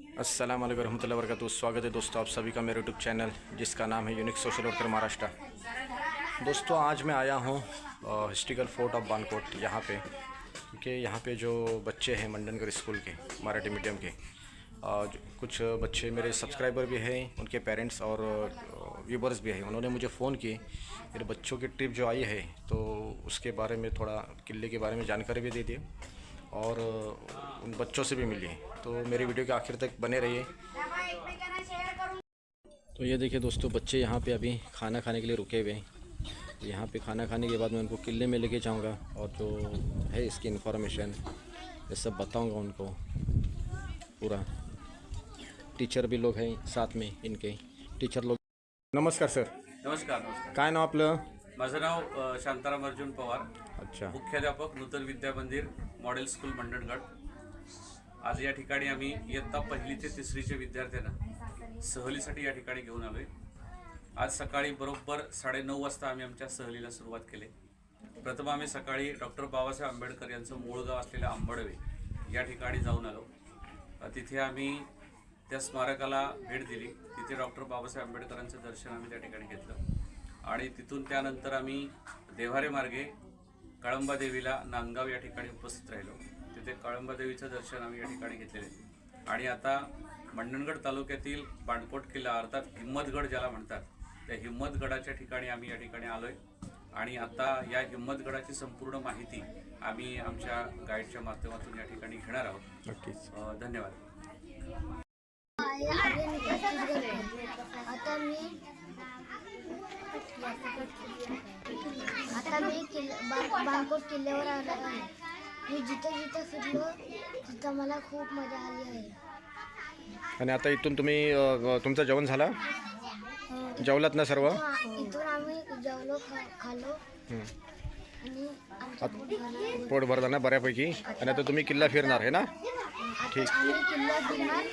अस्सलाम वालेकुम रहमतुल्लाहि व बरकातुहू। स्वागत है दोस्तों आप सभी का मेरे यूट्यूब चैनल जिसका नाम है यूनिक सोशल वर्कर महाराष्ट्र। दोस्तों आज मैं आया हूँ हिस्ट्रिकल फोर्ट ऑफ बानकोट यहाँ पे, क्योंकि यहाँ पे जो बच्चे हैं मंडनगढ़ स्कूल के मराठी मीडियम के कुछ बच्चे मेरे सब्सक्राइबर भी हैं, उनके पेरेंट्स और व्यूवर्स भी हैं। उन्होंने मुझे फ़ोन किए मेरे बच्चों की ट्रिप जो आई है तो उसके बारे में थोड़ा किले के बारे में जानकारी भी दे दिए और उन बच्चों से भी मिली। तो मेरी वीडियो के आखिर तक बने रहिए। तो ये देखिए दोस्तों, बच्चे यहाँ पे अभी खाना खाने के लिए रुके हुए हैं। यहाँ पे खाना खाने के बाद मैं उनको किले में लेके जाऊँगा और जो है इसकी इन्फॉर्मेशन ये सब बताऊँगा उनको पूरा। टीचर भी लोग हैं साथ में, इनके टीचर लोग। नमस्कार सर. नमस्कार. काय नाव आपलं? माझं नाव शांताराम अर्जुन पवार. अच्छा. मुख्याध्यापक नूतन विद्या मंदिर मॉडेल स्कूल मंडणगड. आज या ठिकाणी आम्ही इयत्ता 1ली ते 3रीचे विद्यार्थ्यांना सहलीसाठी या ठिकाणी घेऊन आलोय. आज सकाळी बरोबर 9:30 वाजता आम्ही आमच्या सहलीला सुरुवात केली. प्रथम आम्ही सकाळी डॉक्टर बाबासाहेब आंबेडकर यांचं मूळ गाव असलेल्या आंबडवे या ठिकाणी जाऊन आलो. तिथे आम्ही त्या स्मारकाला भेट दिली. तिथे डॉक्टर बाबासाहेब आंबेडकरांचं दर्शन आम्ही त्या ठिकाणी घेतलं आणि तिथून त्यानंतर आम्ही देव्हारे मार्गे कळंबा देवीला नांदगाव या ठिकाणी उपस्थित राहिलो. तिथे कळंबा देवीचं दर्शन आम्ही या ठिकाणी घेतलेले आणि आता मंडणगड तालुक्यातील बाणकोट किल्ला अर्थात हिम्मतगड ज्याला म्हणतात त्या हिम्मतगडाच्या ठिकाणी आम्ही या ठिकाणी आलोय आणि आता या हिम्मतगडाची संपूर्ण माहिती आम्ही आमच्या गाईडच्या माध्यमातून या ठिकाणी घेणार आहोत. नक्कीच. धन्यवाद. आता मी बाणकोट किल्ल्यावर आलो आहे. मी जिथे जिथे फिरलो तिथं मला खूप मजा आली आहे. आणि आता इथून तुम्ही तुमचं जेवण झालं? जेवलात ना सर्व? इथून आम्ही जेवलो, खाल्लो आणि पोट भरलं ना बऱ्यापैकी. आणि आता तुम्ही किल्ला फिरणार आहे ना? ठीक. आम्ही किल्ला फिरणार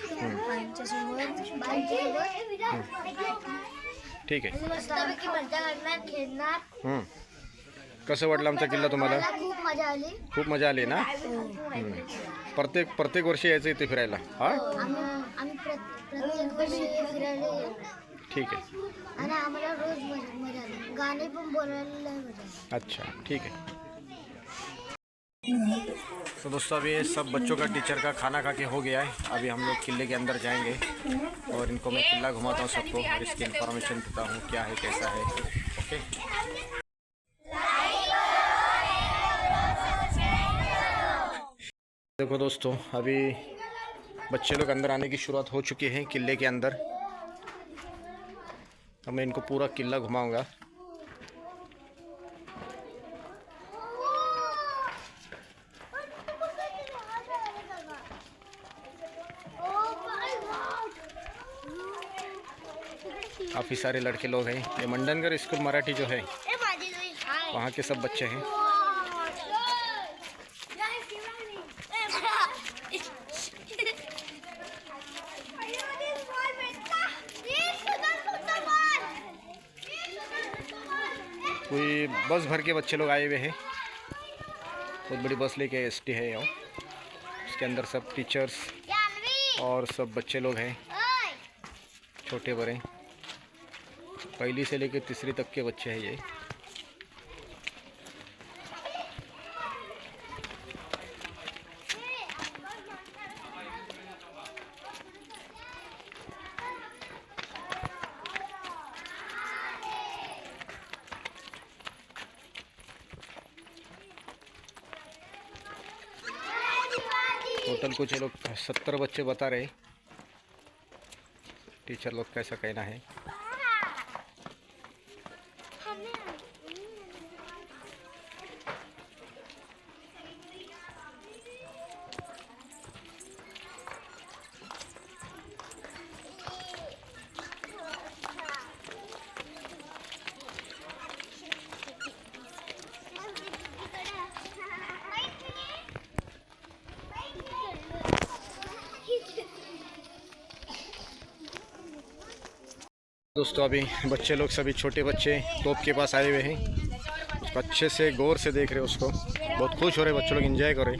ठीक आहे. मस्तपैकी मजा करणार, खेळणार. कसं वाटलं आमचा किल्ला तुम्हाला? खूप मजा आली. खूप मजा आली ना? प्रत्येक वर्षी यायचं इथे फिरायला? हा, आम्ही प्रत्येक वर्षी फिरायला येऊ. ठीक आहे. आणि आम्हाला रोज मजा आली. गाणे पण बोलायला मजा आली. अच्छा, ठीक है. तो दोस्तों अभी सब बच्चों का टीचर का खाना खा के हो गया है. अभी हम लोग किले के अंदर जाएंगे और इनको मैं किला घुमाता हूँ सबको और इसकी इन्फॉर्मेशन देता हूँ क्या है कैसा है. ओके. देखो दोस्तों, अभी बच्चे लोग अंदर आने की शुरुआत हो चुकी है किले के अंदर. अब मैं इनको पूरा किला घुमाऊंगा. काफ़ी सारे लड़के लोग हैं. ये मंडनगढ़ स्कूल मराठी जो है वहाँ के सब बच्चे हैं. कोई बस भर के बच्चे लोग आए हुए हैं. बहुत बड़ी बस लेके एसटी है यहाँ. उसके अंदर सब टीचर्स और सब बच्चे लोग हैं, छोटे बड़े. 1ली से लेकर 3री तक के बच्चे हैं ये. टोटल कुछ ये लोग 70 बच्चे बता रहे. टीचर लोग कैसा कहना है. दोस्तों अभी बच्चे लोग सभी छोटे बच्चे तोप के पास आए हुए हैं. उसको अच्छे से गौर से देख रहे हैं. उसको बहुत खुश हो रहे बच्चे लोग, एंजॉय कर रहे.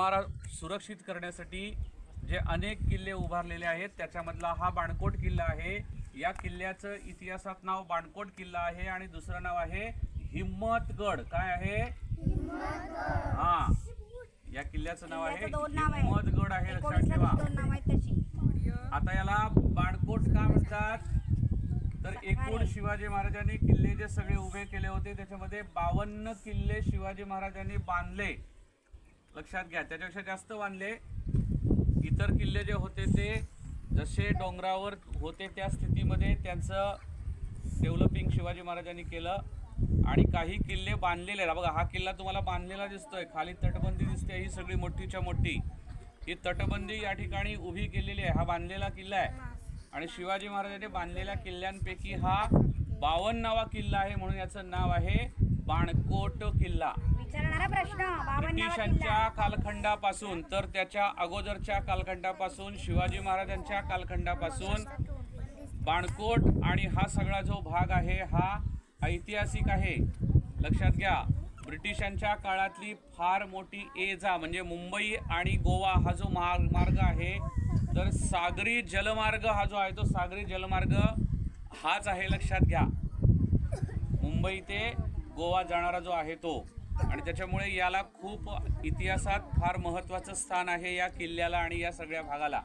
आम्हाला सुरक्षित करण्यासाठी जे अनेक किल्ले उभारलेले आहेत त्याच्यामधला हा बाणकोट किल्ला आहे. या किल्ल्याचं इतिहासात नाव बाणकोट किल्ला आहे आणि दुसरं नाव आहे हिम्मतगड. काय आहे? हा, या किल्ल्याचं नाव आहे हिम्मतगड आहे, लक्षात ठेवा. आता याला बाणकोट का म्हणतात? तर एकूण शिवाजी महाराजांनी किल्ले जे सगळे उभे केले होते त्याच्यामध्ये 52 किल्ले शिवाजी महाराजांनी बांधले, लक्षात घ्या. त्याच्यापेक्षा जास्त बांधले. इतर किल्ले जे होते ते जसे डोंगरावर होते त्या स्थितीमध्ये त्यांचं डेव्हलपिंग शिवाजी महाराजांनी केलं. आणि काही किल्ले बांधलेले आहेत. बघा, हा किल्ला तुम्हाला बांधलेला दिसतोय, खाली तटबंदी दिसते, ही सगळी मोठीच्या मोठी ही तटबंदी या ठिकाणी उभी केलेली आहे. हा बांधलेला किल्ला आहे आणि शिवाजी महाराजांनी बांधलेल्या किल्ल्यांपैकी हा 52वा किल्ला आहे, म्हणून याचं नाव आहे बाणकोट किल्ला. ब्रिटिशांच्या कालखंडापासून तर त्याच्या अगोदरच्या कालखंडापासून शिवाजी महाराजांच्या कालखंडापासून बाणकोट आणि हा सगळा जो भाग आहे हा ऐतिहासिक आहे, लक्षात घ्या. ब्रिटिशांच्या काळातली फार मोठी ये-जा म्हणजे मुंबई आणि गोवा हा जो मार्ग आहे, तर सागरी जलमार्ग हा जो आहे तो सागरी जलमार्ग हाच आहे, लक्षात घ्या. मुंबई ते गोवा जाणारा जो आहे तो. आणि त्याच्यामुळे याला खूप इतिहासात फार महत्त्वाचं स्थान आहे या किल्ल्याला आणि या सगळ्या भागाला.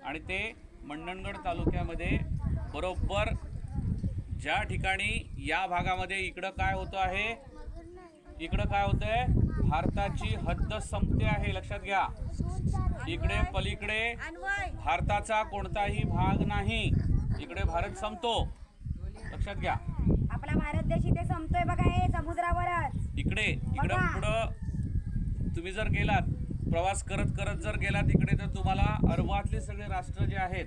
आणि ते मंडणगड तालुक्यामध्ये बरोबर ज्या ठिकाणी या भागामध्ये इकडं काय होतं आहे, इकडं काय होतंय, भारताची हद्द संपते आहे, लक्षात घ्या. इकडे पलीकडे भारताचा कोणताही भाग नाही, इकडे भारत संपतो, लक्षात घ्या. आपला भारत देश इथे संपतोय बघा, हे समुद्रावरच. इकडं पुढं तुम्ही जर गेलात, प्रवास करत करत जर गेलात इकडे, तर तुम्हाला अरबातले सगळे राष्ट्र जे आहेत,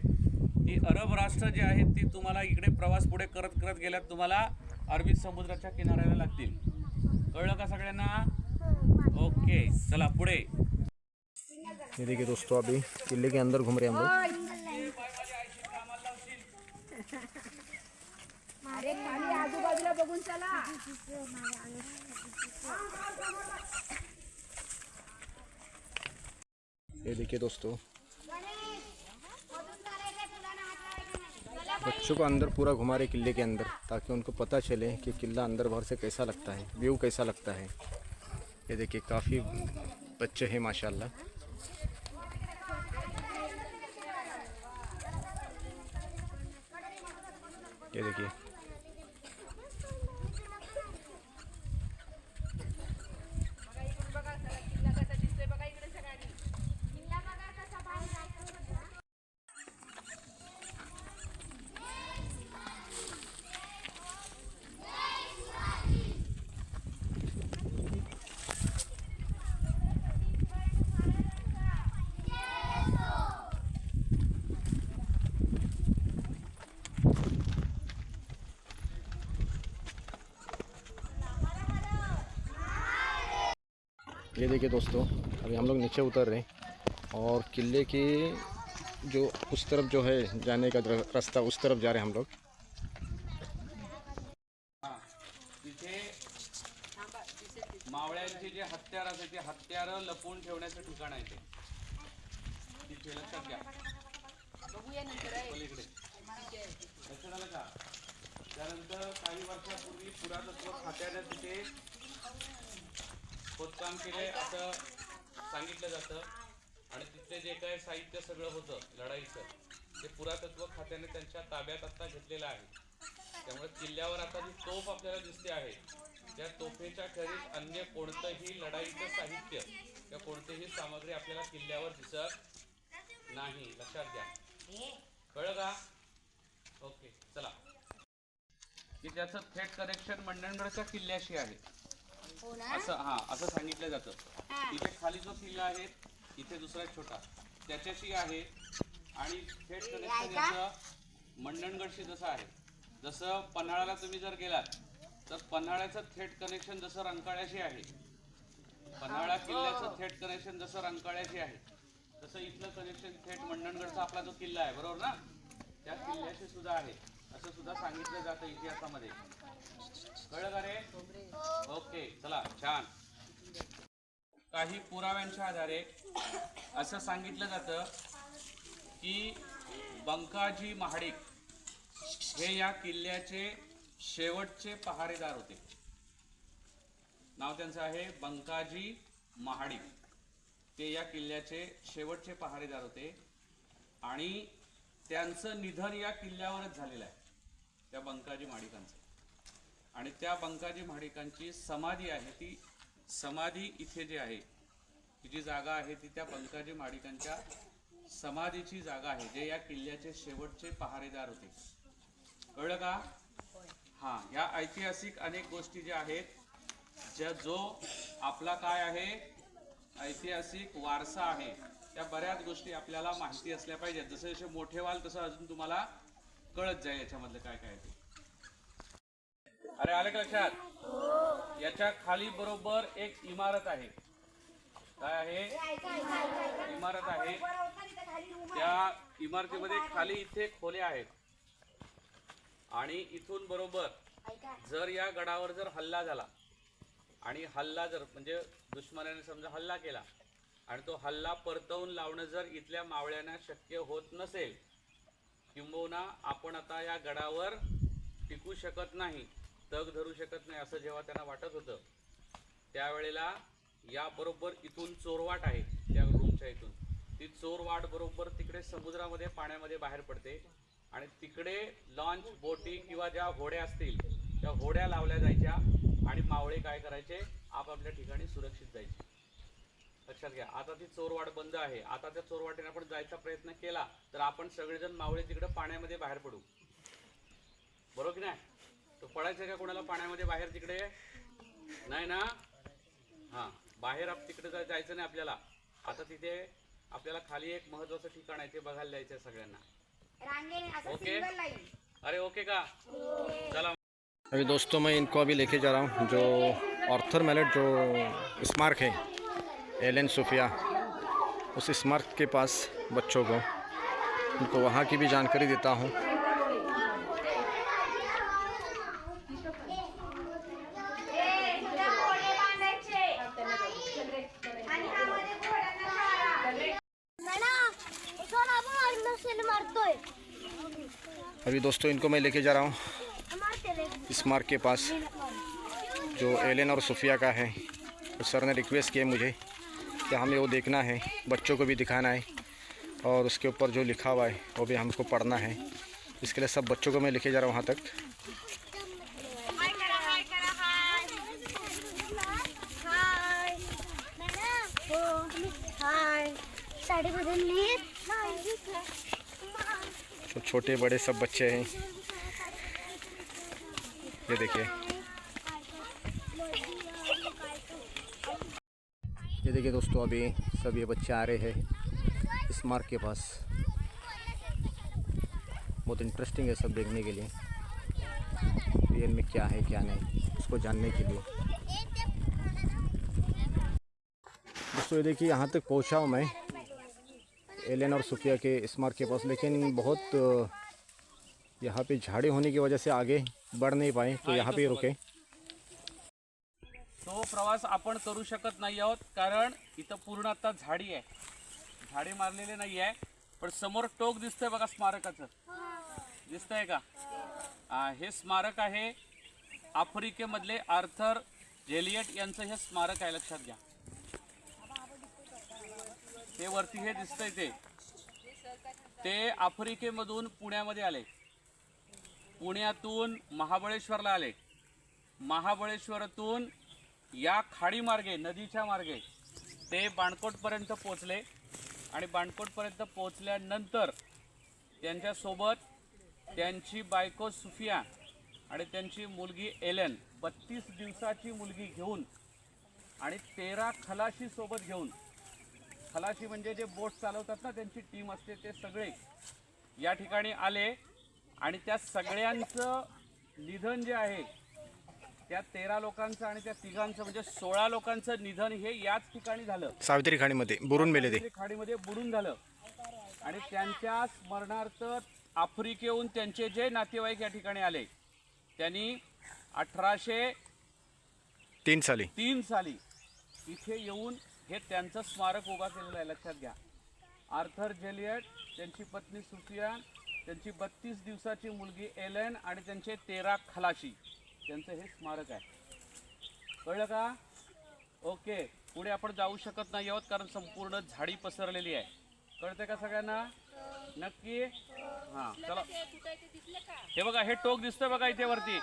ती अरब राष्ट्र जे आहेत ती तुम्हाला इकडे प्रवास पुढे करत करत गेल्यात तुम्हाला अरबी समुद्राच्या किनाऱ्याला लागतील. कळलं का सगळ्यांना? ओके, चला पुढे. ये देखिए दोस्तों, अभी किले के अंदर घूम रहे हैं हम लोग. अरे खाली आजूबाजूला बघून चला. ये देखिए दोस्तों, बच्चों को अंदर पूरा घुमा रहे किले के अंदर, ताकि उनको पता चले कि किला अंदर बाहर से कैसा लगता है, व्यू कैसा लगता है. ये देखिए काफ़ी बच्चे हैं माशाल्लाह. ये देखिए, ये देखिए दोस्तों, अभी हम लोग नीचे उतर रहे हैं और किले के जो उस तरफ जो है जाने का रास्ता, उस तरफ जा रहे हैं हम लोग. तिथे मावळ्यांचे जे हत्यार असते ते हत्यार लपवून ठेवण्याचं ठिकाण आहे ते. तिथे लक्षात घ्या. पलीकडे लक्षात आलं का? त्यानंतर काही वर्षापूर्वी पुरातत्व खात्याने तिथे खोदकाम केले असं सांगितलं जातं. आणि तिथले जे काही साहित्य सगळं होतं लढाईचं, ते पुरातत्व खात्याने त्यांच्या ताब्यात आता घेतलेलं आहे. त्यामुळे किल्ल्यावर आता जी तोफ आपल्याला दिसते आहे, त्या तोफेच्या खेरीज अन्य कोणतंही लढाईचं साहित्य किंवा कोणतीही सामग्री आपल्याला किल्ल्यावर दिसत नाही, लक्षात घ्या. कळलं का? ओके, चला. की त्याचं थेट कनेक्शन मंडणगडच्या किल्ल्याशी आहे असं सांगितलं जातं. इथे खाली जो किल्ला आहे, इथे दुसरा छोटा त्याच्याशी आहे आणि थेट कनेक्शन याचं मंडणगडशी जसं आहे. जसं पन्हाळ्याला तुम्ही जर गेलात तर पन्हाळ्याचं थेट कनेक्शन जसं रंकाळ्याशी आहे, पन्हाळा किल्ल्याचं थेट कनेक्शन जसं रंकाळ्याशी आहे, तसं इथलं कनेक्शन थेट मंडणगडचा आपला जो किल्ला आहे, बरोबर ना, त्या किल्ल्याशी सुद्धा आहे असं सुद्धा सांगितलं जातं इतिहासामध्ये. कळलं का रे? ओके, चला, छान. काही पुराव्यांच्या आधारे असं सांगितलं जातं की बंकाजी महाडिक हे या किल्ल्याचे शेवटचे पहारेदार होते. नाव त्यांचं आहे बंकाजी महाडिक. ते या किल्ल्याचे शेवटचे पहारेदार होते आणि त्यांचं निधन या किल्ल्यावरच झालेलं आहे, त्या बंकाजी महाडिकांचं. आणि त्या बंकाजी महाडिकांची समाधी आहे, ती समाधी इथे जी आहे, ही जी जागा आहे ती त्या बंकाजी महाडिकांच्या समाधीची जागा आहे, जे या किल्ल्याचे शेवटचे पहारेदार होते. कळलं का? हां, या ऐतिहासिक अनेक गोष्टी ज्या आहेत, जो आपला काय आहे, ऐतिहासिक वारसा आहे, त्या बऱ्याच गोष्टी आपल्याला माहिती असल्या पाहिजेत. जसे जसे मोठे व्हाल तसं अजून तुम्हाला कळत जाईल याच्यामधलं काय काय ते. अरे आलं का लक्षात? याच्या खाली बरोबर एक इमारत आहे. काय आहे? इमारत आहे. त्या इमारतीमध्ये खाली इथे खोल्या आहेत आणि इथून बरोबर जर या गडावर जर हल्ला झाला आणि हल्ला जर म्हणजे दुश्मनाने समजा हल्ला केला आणि तो हल्ला परतवून लावणं जर इथल्या मावळ्यांना शक्य होत नसेल, किंबहुना आपण आता या गडावर टिकू शकत नाही, तग धरू शकत नाही असं जेव्हा त्यांना वाटत होतं, त्यावेळेला या बरोबर इथून चोरवाट आहे, त्या रूमच्या इथून ती चोरवाट बरोबर तिकडे समुद्रामध्ये पाण्यामध्ये बाहेर पडते आणि तिकडे लॉन्च, बोटी किंवा ज्या होड्या असतील त्या होड्या लावल्या जायच्या आणि मावळे काय करायचे, आपापल्या ठिकाणी सुरक्षित जायचे. लक्षात घ्या. आता ती चोरवाट बंद आहे. आता त्या चोरवाटेने आपण जायचा प्रयत्न केला तर आपण सगळेजण मावळे तिकडे पाण्यामध्ये बाहेर पडू. बरोबर की नाही? तो पडायचं का कोणाला पाण्यामध्ये बाहेर तिकडे? नाही ना? हां, बाहेर तिकडे जायचं नाही आपल्याला. आता तिथे आपल्याला खाली एक महत्वाचं ठिकाण आहे, ते बघायला जायचं आहे सगळ्यांना. ओके? अरे ओके का? चला. अभी दोस्तों मैं इनको अभी लेके जा रहा हूँ जो आर्थर मैलेट जो स्मारक है एलेन सोफिया, उस स्मारक के पास बच्चों को उनको वहाँ की भी जानकारी देता हूँ. अभी दोस्तों इनको मैं लेके जा रहा हूँ स्मारक के पास जो एलेन और सोफिया का है. तो सर ने रिक्वेस्ट किया मुझे कि हमें वो देखना है, बच्चों को भी दिखाना है और उसके ऊपर जो लिखा हुआ है वो भी हमको पढ़ना है. इसके लिए सब बच्चों को मैं लेके जा रहा हूँ वहाँ तक. साड़ी बदल लिए. सब छोटे बड़े सब बच्चे हैं. ये देखिए, ये देखिए दोस्तों, अभी सब ये बच्चे आ रहे हैं स्मारक के पास. बहुत इंटरेस्टिंग है सब देखने के लिए, रियल में क्या है क्या नहीं उसको जानने के लिए. दोस्तों ये देखिए, यहाँ तक पहुँचा हूँ मैं एलेन और सोफिया के स्मारक के पास, लेकिन बहुत यहाँ पे झाड़ी होने की वजह से आगे बढ़ नहीं पाए, तो यहाँ पे रुके. तो प्रवास आपण करू शकत नाही आहोत कारण इथं पूर्ण आता झाडी आहे, झाडी मारलेली नाही आहे. पण समोर टोक दिसतंय बघा स्मारकाचं, दिसतंय का? हे स्मारक आहे आफ्रिकेमधले आर्थर एलियट यांचं हे स्मारक आहे, लक्षात घ्या. ते वरती हे दिसतंय ते आफ्रिकेमधून पुण्यामध्ये आले, पुण्यातून महाबळेश्वरला आले, महाबळेश्वरातून या खाडी मार्गे, नदीच्या मार्गे ते बाणकोटपर्यंत पोचले आणि बाणकोटपर्यंत पोचल्यानंतर त्यांच्यासोबत त्यांची बायको सुफिया आणि त्यांची मुलगी एलेन, 32 दिवसाची मुलगी घेऊन आणि 13 खलाशी सोबत घेऊन, खलाशी म्हणजे जे बोट चालवतात ना, त्यांची टीम असते, ते सगळे या ठिकाणी आले आणि त्या सगळ्यांचं निधन जे आहे, त्या 13 लोकांचं आणि त्या तिघांचं म्हणजे 16 लोकांचं निधन हे याच ठिकाणी झालं. सावित्री खाडीमध्ये बुडून मेले ते. खाडीमध्ये बुडून झालं आणि त्यांच्या स्मरणार्थ आफ्रिकेहून त्यांचे जे नातेवाईक या ठिकाणी आले, त्यांनी 1803 साली इथे येऊन हे त्यांचं स्मारक उभा केलेलं आहे, लक्षात घ्या. आर्थर जेलियट, त्यांची पत्नी सुफियान, त्यांची 32 दिवसाची मुलगी एलेन आणि त्यांचे 13 खलाशी, त्यांचं हे स्मारक आहे. कळलं का? ओके. पुढे आपण जाऊ शकत नाही आहोत कारण संपूर्ण झाडी पसरलेली आहे. कळते का सगळ्यांना? नक्की? हां, चला. हे बघा, हे टोक दिसतोय बघा इथे वरती.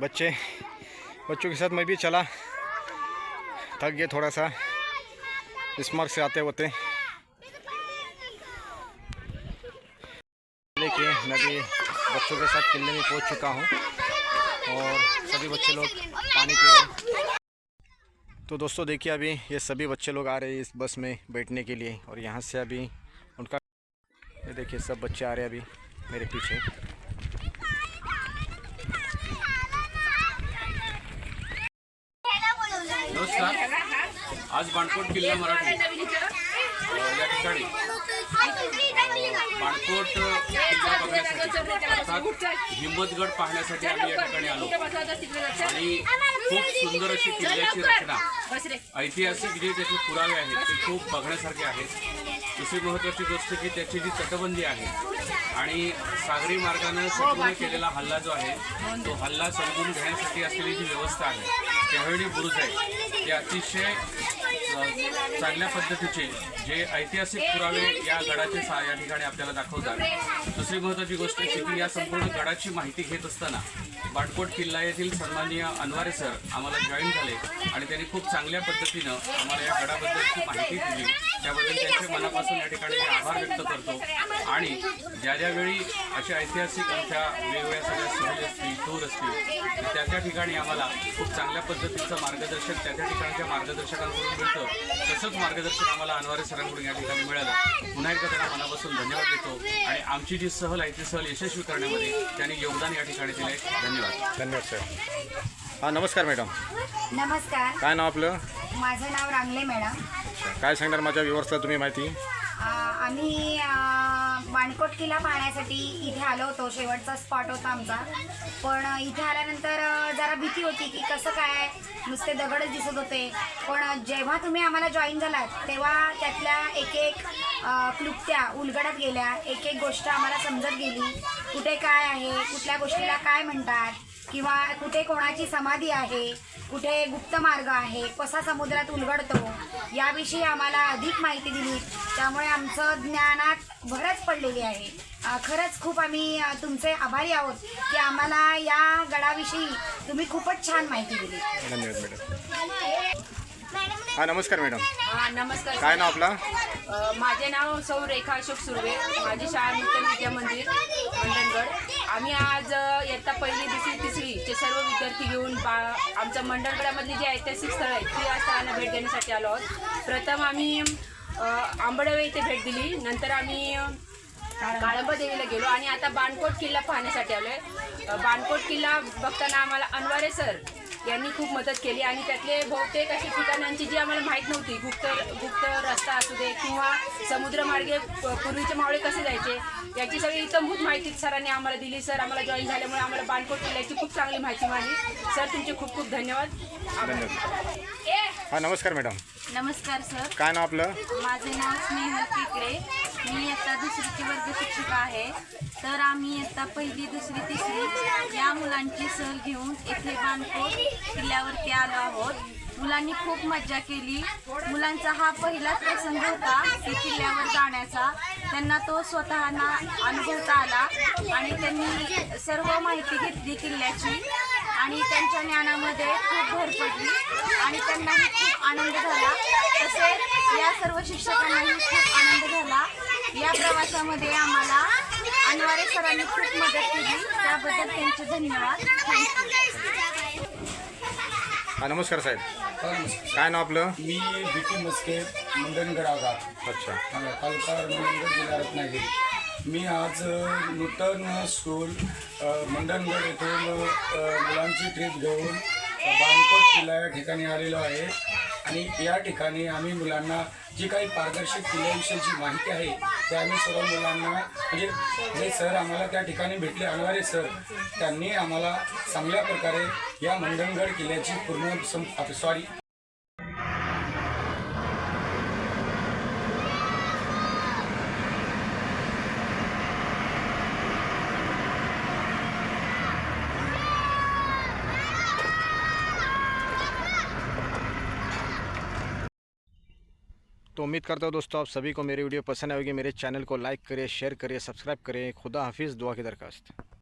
बच्चों के साथ मैं भी चला, थक गए थोड़ा सा इस मार्ग से आते होते. देखिए मैं भी बच्चों के साथ किले में पहुंच चुका हूं और सभी बच्चे लोग पानी पी रहे हैं. तो दोस्तों देखिए अभी ये सभी बच्चे लोग आ रहे हैं इस बस में बैठने के लिए और यहाँ से अभी उनका ये देखिए सब बच्चे आ रहे हैं अभी मेरे पीछे. नमस्कार. आज बाणकोट किल्ला मराठी या ठिकाणी बाणकोट किल्ला बघण्यासाठी अर्थात हिम्मतगड पाहण्यासाठी आम्ही या ठिकाणी आलो आणि खूप सुंदर अशी किल्ल्याची रचना, ऐतिहासिक जे त्याचे पुरावे आहेत ते खूप बघण्यासारखे आहेत. दुसरी महत्त्वाची गोष्ट की त्याची जी तटबंदी आहे आणि सागरी मार्गाने शत्रूने केलेला हल्ला जो आहे तो हल्ला समजून घेण्यासाठी असलेली जी व्यवस्था आहे, त्यावेळी बुरुज आहे ते अतिशय चांगल्या पद्धतीचे जे ऐतिहासिक पुरावे या गडाचे या ठिकाणी आपल्याला दाखवतात. दुसरी महत्त्वाची गोष्ट अशी की या संपूर्ण गडाची माहिती घेत असताना बाणकोट किल्ला येथील सन्माननीय अनवारे सर आम्हाला जॉईन झाले आणि त्यांनी खूप चांगल्या पद्धतीनं आम्हाला या गडाबद्दलची माहिती दिली. त्याबद्दल त्यांचे मनापासून या ठिकाणी मी आभार व्यक्त करतो. आणि ज्या ज्यावेळी अशा ऐतिहासिक आमच्या वेगवेगळ्या सगळ्या सहली असतील, टूर असतील, त्या त्या ठिकाणी आम्हाला खूप चांगल्या पद्धतीचं मार्गदर्शन त्या त्या ठिकाणच्या मार्गदर्शकांकडून मिळतं. तसंच मार्गदर्शन आम्हाला अनवारे सरांकडून या ठिकाणी मिळालं. पुन्हा एकदा त्यांना मनापासून धन्यवाद देतो आणि आमची जी सहल आहे ती सहल यशस्वी करण्यामध्ये त्यांनी योगदान या ठिकाणी दिले. धन्यवाद. धन्यवाद सर. हां नमस्कार मॅडम. नमस्कार. काय नाव आपलं? माझं नाव रांगले मॅडम. काय सांगणार माझ्या व्ह्युअर्सला तुम्ही माहिती? आम्ही बाणकोट किल्ला पाहण्यासाठी इथे आलो होतो. शेवटचा स्पॉट होता आमचा. पण इथे आल्यानंतर जरा भीती होती की कसं काय, नुसते दगडच दिसत होते. पण जेव्हा तुम्ही आम्हाला जॉईन झालात तेव्हा त्यातल्या एक एक क्लुप्त्या उलगडत गेल्या. एक एक गोष्ट आम्हाला समजत गेली. कुठे काय आहे, कुठल्या गोष्टीला काय म्हणतात, किंवा कुठे कोणाची समाधी आहे, कुठे गुप्त मार्ग आहे, कसा समुद्रात उलगडतो, याविषयी आम्हाला अधिक माहिती दिली. त्यामुळे आमचं ज्ञानात भरच पडलेली आहे. खरंच खूप आम्ही तुमचे आभारी आहोत की आम्हाला या गडाविषयी तुम्ही खूपच छान माहिती दिली. धन्यवाद मॅडम. हां नमस्कार मॅडम. नमस्कार. काय नाव आपला? माझे नाव सौ रेखा अशोक सुर्वे. माझी शाळा नूतन विद्या मंदिर मंडणगड. आम्ही आज इयत्ता पहिली, दुसरी, तिसरीचे सर्व विद्यार्थी घेऊन आमच्या मंडणगडामधली जी ऐतिहासिक स्थळं आहेत ती या स्थळांना भेट देण्यासाठी आलो आहोत. प्रथम आम्ही आंबडवे इथे भेट दिली, नंतर आम्ही काळंबा देवीला गेलो आणि आता बाणकोट किल्ला पाहण्यासाठी आलो आहे. बाणकोट किल्ला बघताना आम्हाला अनवारे सर यांनी खूप मदत केली आणि त्यातले बहुतेक अशी ठिकाणांची जी आम्हाला माहीत नव्हती, गुप्त रस्ता असू दे किंवा समुद्रमार्गे पूर्वीचे मावळे कसे जायचे, याची सगळी इतंभूत माहिती सरांनी आम्हाला दिली. सर आम्हाला जॉईन झाल्यामुळे आम्हाला बाणकोट किल्ल्याची खूप चांगली माहिती मिळाली. सर तुमचे खूप खूप धन्यवाद. हां नमस्कार मॅडम. नमस्कार सर. काय नाव आपलं? माझे नाव स्नेहल पिकळे. मी इयत्ता दुसरीची वर्ग शिक्षिका आहे. तर आम्ही इयत्ता पहिली, दुसरी, तिसरी या मुलांची सहल घेऊन येथे बाणकोट किल्ल्यावरती आलो आहोत. मुलांनी खूप मज्जा केली. मुलांचा हा पहिलाच प्रसंग होता की किल्ल्यावर जाण्याचा. त्यांना तो स्वतःना अनुभवता आला आणि त्यांनी सर्व माहिती घेतली किल्ल्याची आणि त्यांच्या ज्ञानामध्ये खूप भर पडली आणि त्यांनाही खूप आनंद झाला. तसेच या सर्व शिक्षकांनाही खूप आनंद झाला. या प्रवासामध्ये आम्हाला अनवारे सरांनी खूप मदत केली, त्याबद्दल त्यांचे धन्यवाद. थँक्यू. हां नमस्कार साहेब. काय नाव आपलं? मी बी.टी. मस्के, मंडणगड आगार. अच्छा. तालुका मंडणगड, जिल्हा रत्नागिरी. मी आज नूतन स्कूल मंडणगड येथून मुलांची ट्रिप घेऊन बाणकोट किल्ला या ठिकाणी आलेलो आहे. आणि या ठिकाणी आम्ही मुलांना जी काही पारदर्शक किल्ल्याविषयीची माहिती आहे ते आम्ही सर्व मुलांना म्हणजे जे सर आम्हाला त्या ठिकाणी भेटले अनवारे सर त्यांनी आम्हाला चांगल्या प्रकारे या मंडणगड किल्ल्याची पूर्ण सॉरी तो उम्मीद करता हूँ दोस्तों आप सभी को मेरी वीडियो पसंद आएगी। मेरे चैनल को लाइक करिए, शेयर करिए, सब्सक्राइब करिए। खुदा हाफिज़, दुआ की दरखास्त।